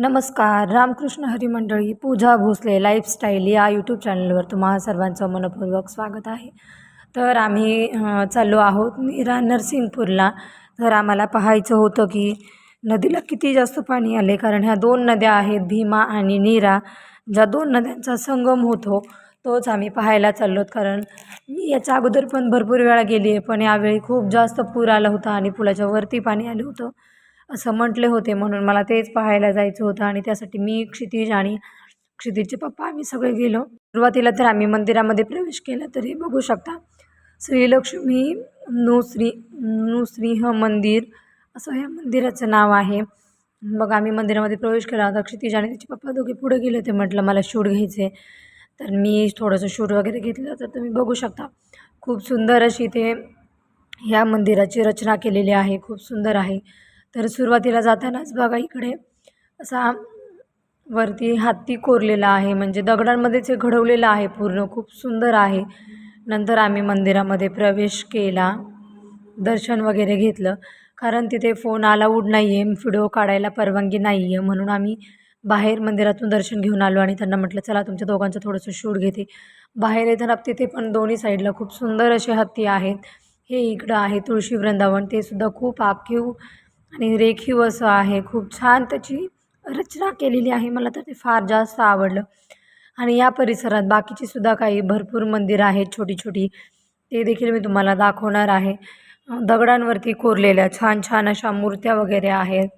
नमस्कार. रामकृष्ण हरी मंडळी. पूजा भोसले लाईफस्टाईल या यूट्यूब चॅनलवर तुम्हा सर्वांचं मनपूर्वक स्वागत आहे. तर आम्ही चाललो आहोत नीरा नरसिंगपूरला. तर आम्हाला पाहायचं होतं की नदीला किती जास्त पाणी आले, कारण ह्या दोन नद्या आहेत भीमा आणि नीरा, ज्या दोन नद्यांचा संगम होतो तोच आम्ही पाहायला चाललो. कारण मी याच्या अगोदर पण भरपूर वेळा गेली आहे, पण यावेळी खूप जास्त पूर आला होता आणि पुलाच्या वरती पाणी आलं होतं असं म्हटले होते, म्हणून मला तेच पाहायला जायचं होतं. आणि त्यासाठी मी, क्षितिज आणि क्षितिजचे पप्पा आम्ही सगळे गेलो. सुरुवातीला तर आम्ही मंदिरामध्ये प्रवेश केला. तर हे बघू शकता, श्रीलक्ष्मी नृसिंह मंदिर असं ह्या मंदिराचं नाव आहे. मग आम्ही मंदिरामध्ये प्रवेश केला होता. क्षितिज आणि त्याचे पप्पा दोघे पुढे गेले होते. म्हटलं मला शूट घ्यायचे, तर मी थोडंसं शूट वगैरे घेतलं. तर तुम्ही बघू शकता, खूप सुंदर अशी ते ह्या मंदिराची रचना केलेली आहे, खूप सुंदर आहे. तर सुरुवातीला जातानाच बघा, इकडे असा वरती हत्ती कोरलेला आहे, म्हणजे दगडांमध्येच हे घडवलेलं आहे पूर्ण, खूप सुंदर आहे. नंतर आम्ही मंदिरामध्ये प्रवेश केला, दर्शन वगैरे घेतलं. कारण तिथे फोन अलाऊड नाही आहे, व्हिडिओ काढायला परवानगी नाही आहे, म्हणून आम्ही बाहेर मंदिरातून दर्शन घेऊन आलो. आणि त्यांना म्हटलं चला तुमच्या दोघांचं थोडंसं शूट घेते. बाहेर येताना तिथे पण दोन्ही साईडला खूप सुंदर असे हत्ती आहेत. हे इकडं आहे तुळशी वृंदावन, ते सुद्धा खूप आखीव आणि रेखीव असं आहे. खूप छान त्याची रचना केलेली आहे. मला तर ते फार जास्त आवडलं. आणि या परिसरात बाकीची सुद्धा काही भरपूर मंदिरं आहेत छोटी छोटी, ते देखील मी तुम्हाला दाखवणार आहे. दगडांवरती कोरलेल्या छान छान अशा मूर्त्या वगैरे आहेत.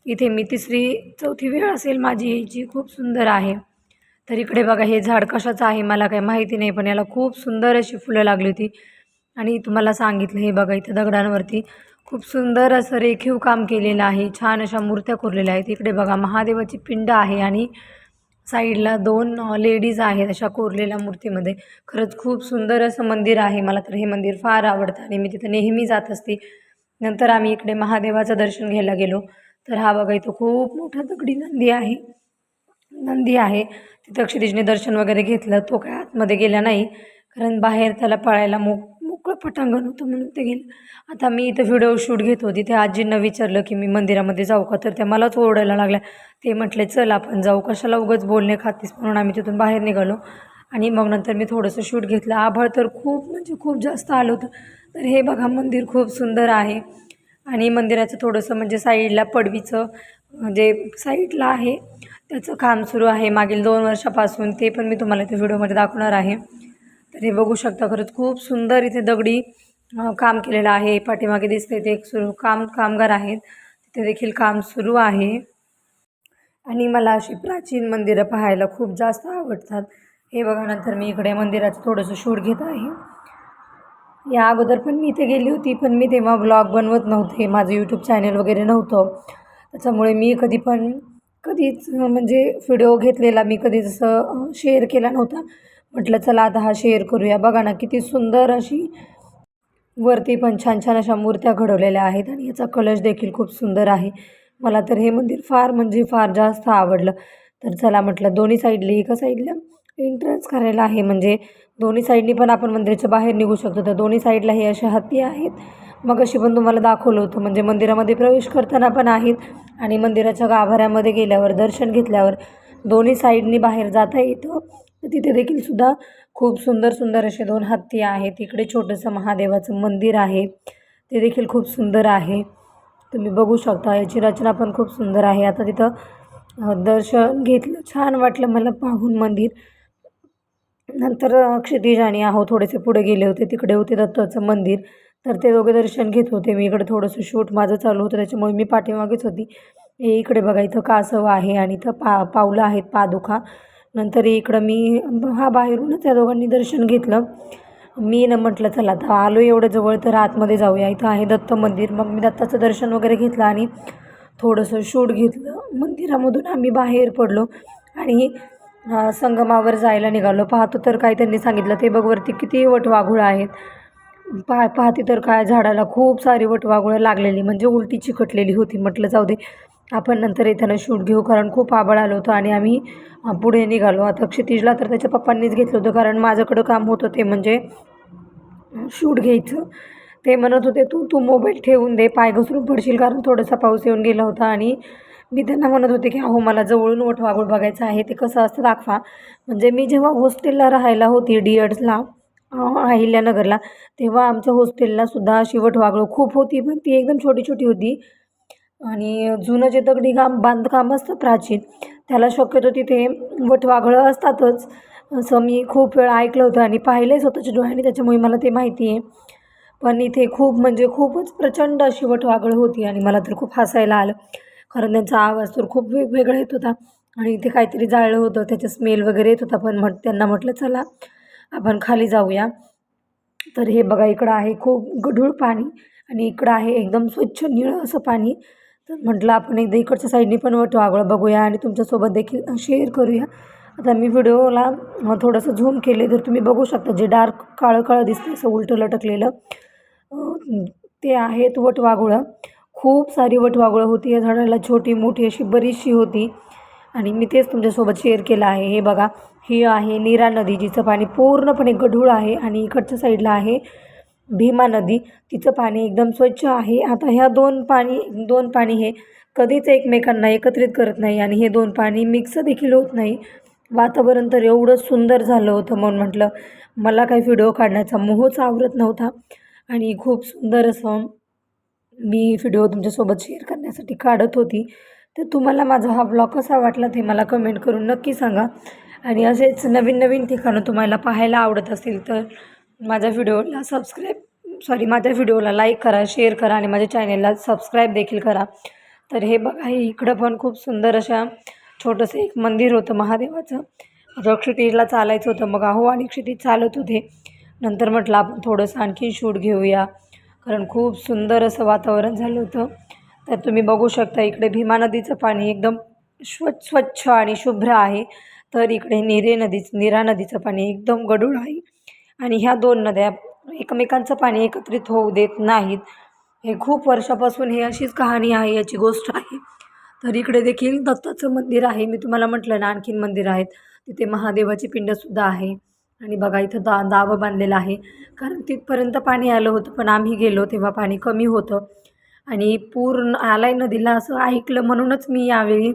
इथे मी चौथी वेळ असेल माझी यायची, खूप सुंदर आहे. तर इकडे बघा, हे झाड कशाचं आहे मला काही माहिती नाही, पण याला खूप सुंदर अशी फुलं लागली होती. आणि तुम्हाला सांगितलं, हे बघा इथं दगडांवरती खूप सुंदर असं रेखीव काम केलेलं आहे. छान अशा मूर्त्या कोरलेल्या आहेत. इकडे बघा महादेवाची पिंड आहे आणि साईडला दोन लेडीज आहेत अशा कोरलेल्या मूर्तीमध्ये. खरंच खूप सुंदर असं मंदिर आहे. मला तर हे मंदिर फार आवडतं आणि मी तिथं नेहमी जात असते. नंतर आम्ही इकडे महादेवाचं दर्शन घ्यायला गेलो. तर हा बघा, इथं खूप मोठा दगडी नंदी आहे. तिथं क्षितिजने दर्शन वगैरे घेतलं. तो काय आतमध्ये गेला नाही, कारण बाहेर त्याला पळायला मोकळं पटांगण होतं, म्हणून ते गेलं. आता मी इथं व्हिडिओ शूट घेत होती. त्या आजींना विचारलं की मी मंदिरामध्ये जाऊ का, तर त्या मलाच ओरडायला लागल्या. ते म्हटले चल आपण जाऊ, कशाला उगाच बोलणे खातीस, म्हणून आम्ही तिथून बाहेर निघालो. आणि मग नंतर मी थोडंसं शूट घेतलं. आभाळ तर खूप म्हणजे खूप जास्त आलं होतं. तर हे बघा, मंदिर खूप सुंदर आहे. आणि मंदिराचं थोडंसं म्हणजे साईडला पडवीचं जे साईडला आहे त्याचं काम सुरू आहे मागील 2 वर्षापासून. ते पण मी तुम्हाला इथे व्हिडिओमध्ये दाखवणार आहे. तर हे बघू शकता, खरंच खूप सुंदर इथे दगडी काम केलेलं आहे. पाठीमागे दिसते ते एक कामगार आहेत, तिथे देखील काम सुरू आहे. आणि मला अशी प्राचीन मंदिरं पाहायला खूप जास्त आवडतात. हे बघा, नंतर मी इकडे मंदिराचं थोडंसं शूट घेत आहे. या अगोदर पण मी इथे गेली होती, पण मी तेव्हा ब्लॉग बनवत नव्हते, माझं यूट्यूब चॅनल वगैरे नव्हतं. त्याच्यामुळे मी कधीच म्हणजे व्हिडिओ घेतलेला मी कधीच असं शेअर केला नव्हता. म्हटलं चला आता हा शेअर करूया. बघा ना, किती सुंदर अशी वरती पण छान छान अशा मूर्त्या घडवलेल्या आहेत. आणि याचा कलश देखील खूप सुंदर आहे. मला तर हे मंदिर फार म्हणजे फार जास्त आवडलं. तर चला म्हटलं, दोन्ही साईडला एका साईडला एंट्रन्स करायला आहे, म्हणजे दोन्ही साईडनी पण आपण मंदिराच्या बाहेर निघू शकतो. तर दोन्ही साईडला हे असे हत्ती आहेत. मग अशी पण तुम्हाला दाखवलं होतं, म्हणजे मंदिरामध्ये प्रवेश करताना पण आहेत आणि मंदिराच्या गाभाऱ्यामध्ये गेल्यावर दर्शन घेतल्यावर दोन्ही साईडनी बाहेर जाता येतं. तर तिथे देखील सुद्धा खूप सुंदर सुंदर असे 2 हत्ती आहेत. इकडे छोटंसं महादेवाचं मंदिर आहे, ते देखील खूप सुंदर आहे. तुम्ही बघू शकता, याची रचना पण खूप सुंदर आहे. आता तिथं दर्शन घेतलं, छान वाटलं मला पाहून मंदिर. नंतर क्षितिज आणि आहो थोडेसे पुढे गेले होते, तिकडे होते दत्ताचं मंदिर. तर ते दोघे दर्शन घेत होते. मी इकडे थोडंसं शूट माझं चालू होतं, त्याच्यामुळे मी पाठीमागेच होती. हे इकडे बघा, इथं कासव आहे आणि इथं पावलं आहेत, पादुका. नंतर इकडं मी बाहेरूनच त्या दोघांनी दर्शन घेतलं. मी म्हटलं चला आता आलो एवढं जवळ, तर आतमध्ये जाऊया. इथं आहे दत्त मंदिर. मग मी दत्ताचं दर्शन वगैरे घेतलं आणि थोडंसं शूट घेतलं. मंदिरामधून आम्ही बाहेर पडलो आणि संगमावर जायला निघालो. पाहतो तर काय त्यांनी सांगितलं, ते बघ वरती किती वटवाघुळं आहेत. पाहते तर काय, झाडाला खूप सारी वटवाघुळं लागलेली, म्हणजे उलटी चिकटलेली होती. म्हटलं जाऊ दे, आपण नंतर येताना शूट घेऊ, कारण खूप आभाळ आलं होतं. आणि आम्ही पुढे निघालो. आता क्षितिजला तर त्याच्या पप्पांनीच घेतलं होतं, कारण माझ्याकडं काम होतं ते म्हणजे शूट घ्यायचं. ते म्हणत होते तू मोबाईल ठेवून दे, पाय घसरून पडशील, कारण थोडासा पाऊस येऊन गेला होता आणि मी त्यांना म्हणत होते की अहो मला जवळून वटवाघूळ बघायचं आहे, ते कसं असतं दाखवा. म्हणजे मी जेव्हा हॉस्टेलला राहायला होती DEDsला अहिल्यानगरला, तेव्हा आमच्या हॉस्टेलला सुद्धा अशी वटवाघूळ खूप होती, पण ती एकदम छोटी छोटी होती. आणि जुनं जे दगडी बांधकाम असतं प्राचीन, त्याला शक्यतो तिथे वटवाघळं असतातच, असं मी खूप वेळा ऐकलं होतं आणि पाहिलं आहे स्वतःच्या डोळ्याने, त्याच्यामुळे मला ते माहिती आहे. पण इथे खूप म्हणजे खूपच प्रचंड अशी वटवाघळ होती आणि मला तर खूप हसायला आलं, कारण त्यांचा आवाज तर खूप वेगवेगळा येत होता आणि इथे काहीतरी जाळलं होतं, त्याचा स्मेल वगैरे येत होता. पण त्यांना म्हटलं चला आपण खाली जाऊया. तर हे बघा, इकडं आहे खूप गढूळ पाणी आणि इकडं आहे एकदम स्वच्छ निळं असं पाणी. तर म्हटलं आपण एकदा इकडच्या साईडनी पण वटवाघूळ बघूया आणि तुमच्यासोबत देखील शेअर करूया. आता मी व्हिडिओला थोडंसं झूम केले तर तुम्ही बघू शकता, जे डार्क काळं काळं दिसतं असं उलटं लटकलेलं, ते आहेत वटवाघुळं. खूप सारी वटवाघुळं होती या झाडाला, छोटी मोठी अशी बरीचशी होती आणि मी तेच तुमच्यासोबत शेअर केलं आहे. हे बघा, ही आहे नीरा नदी, जिचं पाणी पूर्णपणे गढूळ आहे आणि इकडच्या साईडला आहे भीमा नदी, तिचं पाणी एकदम स्वच्छ आहे. आता ह्या दोन पाणी हे कधीच एकमेकांना एकत्रित करत नाही आणि हे दोन पाणी मिक्स देखील होत नाही. वातावरण तर एवढं सुंदर झालं होतं, म्हणून म्हटलं मला काही व्हिडिओ काढण्याचा मोहच आवरत नव्हता आणि खूप सुंदर असं मी व्हिडिओ तुमच्यासोबत शेअर करण्यासाठी काढत होती. तर तुम्हाला माझा हा ब्लॉग कसा वाटला ते मला कमेंट करून नक्की सांगा. आणि असेच नवीन नवीन ठिकाणं तुम्हाला पाहायला आवडत असतील तर माझ्या व्हिडिओला लाईक करा, शेअर करा आणि माझ्या चॅनेलला सबस्क्राईब देखील करा. तर हे बघा, हे इकडं पण खूप सुंदर अशा छोटंसं एक मंदिर होतं महादेवाचं. आता क्षितिजला चालायचं होतं, मग अहो आणि क्षितिज चालत होते. नंतर म्हटलं आपण थोडंसं आणखीन शूट घेऊया, कारण खूप सुंदर असं वातावरण झालं होतं. तर तुम्ही बघू शकता, इकडे भीमा नदीचं पाणी एकदम स्वच्छ आणि शुभ्र आहे, तर इकडे नीरा नदीचं पाणी एकदम गढूळ आहे आणि ह्या दोन नद्या एकमेकांचं पाणी एकत्रित होऊ देत नाहीत. हे खूप वर्षापासून हे अशीच कहाणी आहे, याची गोष्ट आहे. तर इकडे देखील दत्ताचं मंदिर आहे, मी तुम्हाला म्हटलं ना आणखीन मंदिर आहेत. तिथे महादेवाची पिंडसुद्धा आहे आणि बघा इथं दावं बांधलेलं आहे, कारण तिथपर्यंत पाणी आलं होतं, पण आम्ही गेलो तेव्हा पाणी कमी होतं आणि पूर्ण आलाय नदीला असं ऐकलं. म्हणूनच मी यावेळी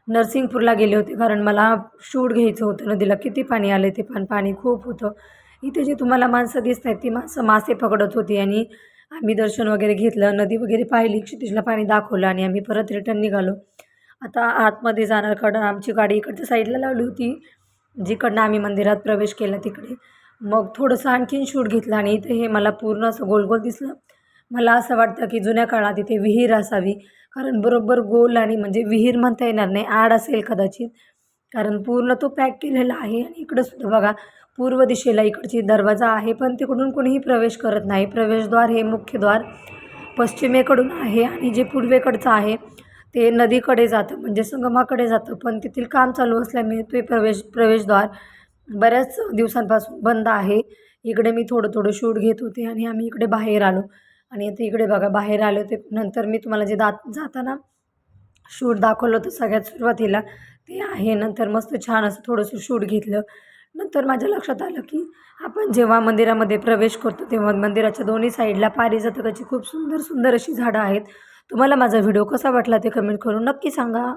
नरसिंगपूरला गेले होते, कारण मला शूट घ्यायचं होतं. नदीला किती पाणी आलं ते, पण पाणी खूप होतं. इथे जे तुम्हाला माणसं दिसत आहेत, ती माणसं मासे पकडत होती आणि आम्ही दर्शन वगैरे घेतलं, नदी वगैरे पाहिली, क्षितिजला पाणी दाखवलं आणि आम्ही परत रिटर्न निघालो. आता आतमध्ये जाणार, कारण आमची गाडी इकडच्या साईडला लावली होती, जिकडनं आम्ही मंदिरात प्रवेश केला तिकडे. मग थोडंसं आणखीन शूट घेतलं आणि इथे हे मला पूर्ण असं गोल गोल दिसलं. मला असं वाटतं की जुन्या काळात इथे विहीर असावी, कारण बरोबर गोल आणि म्हणजे विहीर म्हणता येणार नाही, आड असेल कदाचित, कारण पूर्ण तो पॅक केलेला आहे. आणि इकडं सुद्धा बघा, पूर्व दिशेला इकडची दरवाजा आहे, पण तिकडून कोणीही प्रवेश करत नाही. प्रवेशद्वार हे मुख्यद्वार पश्चिमेकडून आहे आणि जे पूर्वेकडचं आहे ते नदीकडे जातं, म्हणजे संगमाकडे जातं, पण तेथील काम चालू असल्यामुळे ते प्रवेशद्वार बऱ्याच दिवसांपासून बंद आहे. इकडे मी थोडं शूट घेत होते आणि आम्ही इकडे बाहेर आलो आणि आता इकडे बघा बाहेर आलो ते नंतर मी तुम्हाला जे जाताना शूट दाखवलं होतं सगळ्यात सुरुवातीला, ते आहे. नंतर मस्त छान असं थोडंसं शूट घेतलं. नंतर माझ्या लक्षात आलं की आपण जेव्हा मंदिरामध्ये प्रवेश करतो तेव्हा मंदिराच्या दोन्ही साईडला पारिजातकाची खूप सुंदर सुंदर अशी झाडं आहेत. तुम्हाला माझा व्हिडिओ कसा वाटला ते कमेंट करून नक्की सांगा.